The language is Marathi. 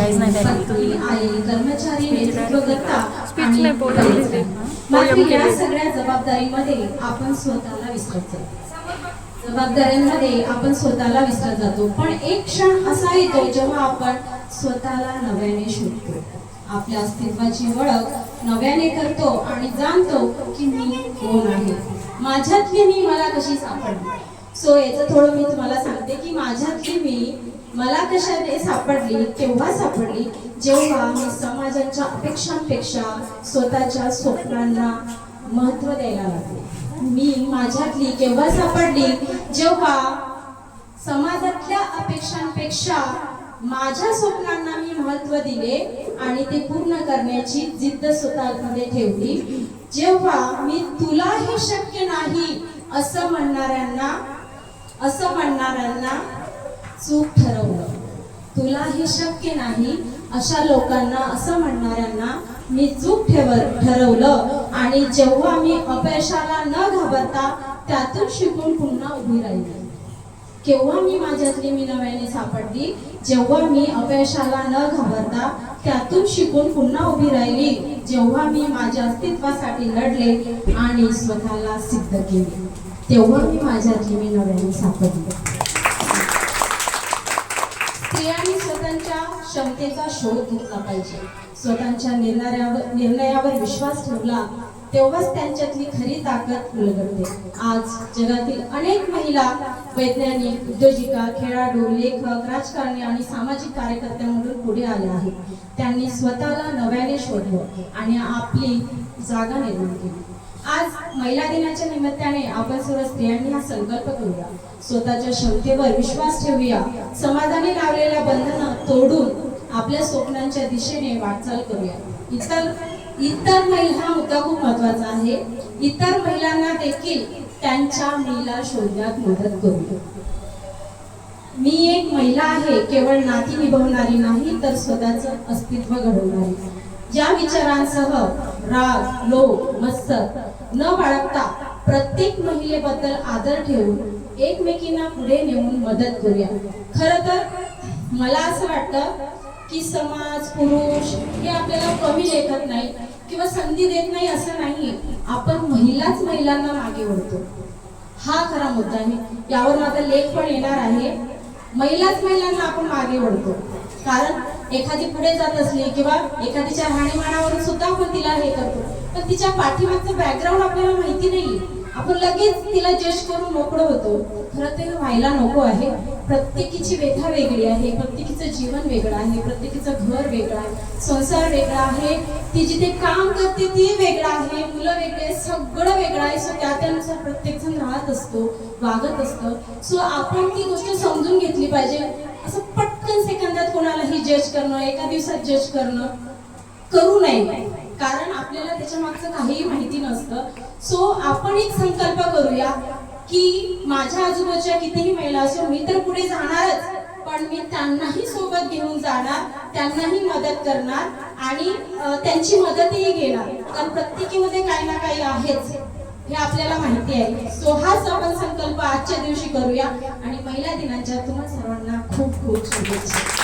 काहीच नाही पत्नी, आई, कर्मचारी, नेतृत्वकर्ता स्पीच नाही बोलले मात्र या सगळ्या जबाबदारीमध्ये आपण स्वतःला विसरत जातो. जबाबदाऱ्यांमध्ये आपण स्वतःला विसरत जातो. पण एक क्षण असा येतो जेव्हा आपण स्वतःला नव्याने शोधतो, आपल्या अस्तित्वाची ओळख नव्याने करतो आणि जाणतो की मी कोण आहे, माझ्यातली मी मला कशी सापडली. सो याचं थोडं मी तुम्हाला सांगते की माझ्यातली मी मला कशाने सापडली, केव्हा सापडली, जेव्हा मी समाजाच्या अपेक्षांपेक्षा स्वतःच्या स्वप्नांना महत्त्व द्यायला लागले. मी माझ्यातली केव्हा सापडली, जेव्हा समाजातल्या अपेक्षांपेक्षा माझ्या स्वप्नांना मी महत्त्व दिले आणि ते पूर्ण करण्याची जिद्द स्वतःमध्ये ठेवली. जेव्हा मी तुला हे शक्य नाही असं म्हणणाऱ्यांना चूक ठरवलं, तुला हे शक्य नाही अशा लोकांना, असं म्हणणाऱ्यांना मी चूक ठरवलं आणि जेव्हा मी अपयशाला न घाबरता त्यातून शिकून पुन्हा उभी राहिली. केव्हा मी माझ्यातली मी नव्याने सापडली, जेव्हा मी अपयशाला न घाबरता त्यातून शिकून पुन्हा उभी राहिली, जेव्हा मी माझ्या अस्तित्वासाठी लढले आणि स्वतःला सिद्ध केले, तेव्हा मी माझ्यातली मी नव्याने सापडली. स्त्रियांनी स्वतःच्या क्षमतेचा शोध घेतला पाहिजे, स्वतःच्या निर्णयावर विश्वास ठेवला, तेव्हाच त्यांच्यातली खरी ताकद उलगडते. आज जगातील अनेक महिला वैज्ञानिक, उद्योजिका, खेळाडू, लेखक, राजकारणी आणि सामाजिक कार्यकर्त्यांमधून पुढे आल्या आहेत. त्यांनी स्वतःला नव्याने शोधलं आणि आपली जागा निर्माण केली. आज महिला दिनाच्या निमित्ताने आपण सर्व स्त्रियांनी हा संकल्प करूया, स्वतःच्या क्षमतेवर विश्वास ठेवूया, समाजाने लावलेल्या बंधनं तोडून आपल्या स्वप्नांच्या दिशेने वाटचाल करूया. इतर महिला हा मुद्दा खूप महत्वाचा आहे. इतर महिलांना देखील त्यांच्या मीला शोधण्यात मदत करूया. मी एक महिला आहे केवळ नाती निभावणारी नाही तर स्वतःचं अस्तित्व घडवणारी. या विचारांसह राग, लोभ, मत्सर न बाळगता प्रत्येक महिलेबद्दल आदर ठेवून एकमेकींना पुढे नेऊन मदत करूया. खरं तर मला असं वाटतं की समाज, पुरुष हे आपल्याला कमी लेखत नाही किंवा संधी देत नाही असं नाही, आपण महिलाच महिलांना मागे ओढतो, हा खरा मुद्दा आहे. यावर माझा लेख पण येणार आहे. महिलाच महिलांना आपण मागे ओढतो, कारण एखादी पुढे जात असली किंवा एखादीच्या राहणीमानावरून सुद्धा आपण तिला हे करतो, पण तिच्या पाठीमागचं बॅकग्राऊंड आपल्याला माहिती नाही, आपण लगेच तिला जज करून मोकळं होतो. खरं ते व्हायला नको आहे. प्रत्येकीची व्यथा वेगळी आहे, प्रत्येकीचं जीवन वेगळं आहे, प्रत्येकीचं घर वेगळं आहे, संसार वेगळा आहे, ती जिथे काम करते ती वेगळं आहे, मुलं वेगळे, सगळं वेगळं आहे. सो त्यानुसार प्रत्येक जण राहत असतो, वागत असतं. सो आपण ती गोष्ट समजून घेतली पाहिजे. असं पटकन सेकंदात कोणालाही जज करणं, एका दिवसात जज करणं करू नये, कारण आपल्याला त्याच्या मागचं काहीही माहिती नसतं. सो आपण एक संकल्प करूया की माझ्या आजूबाजूच्या कितीही महिला असो, मी तर पुढे जाणारच, पण मी त्यांनाही सोबत घेऊन जाणार, त्यांनाही मदत करणार आणि त्यांची मदतही घेणार, कारण प्रत्येकीमध्ये काही ना काही आहेच हे आपल्याला माहिती आहे. सो हाच आपण संकल्प आजच्या दिवशी करूया आणि महिला दिनाच्या तुम्हा सर्वांना खूप खूप शुभेच्छा.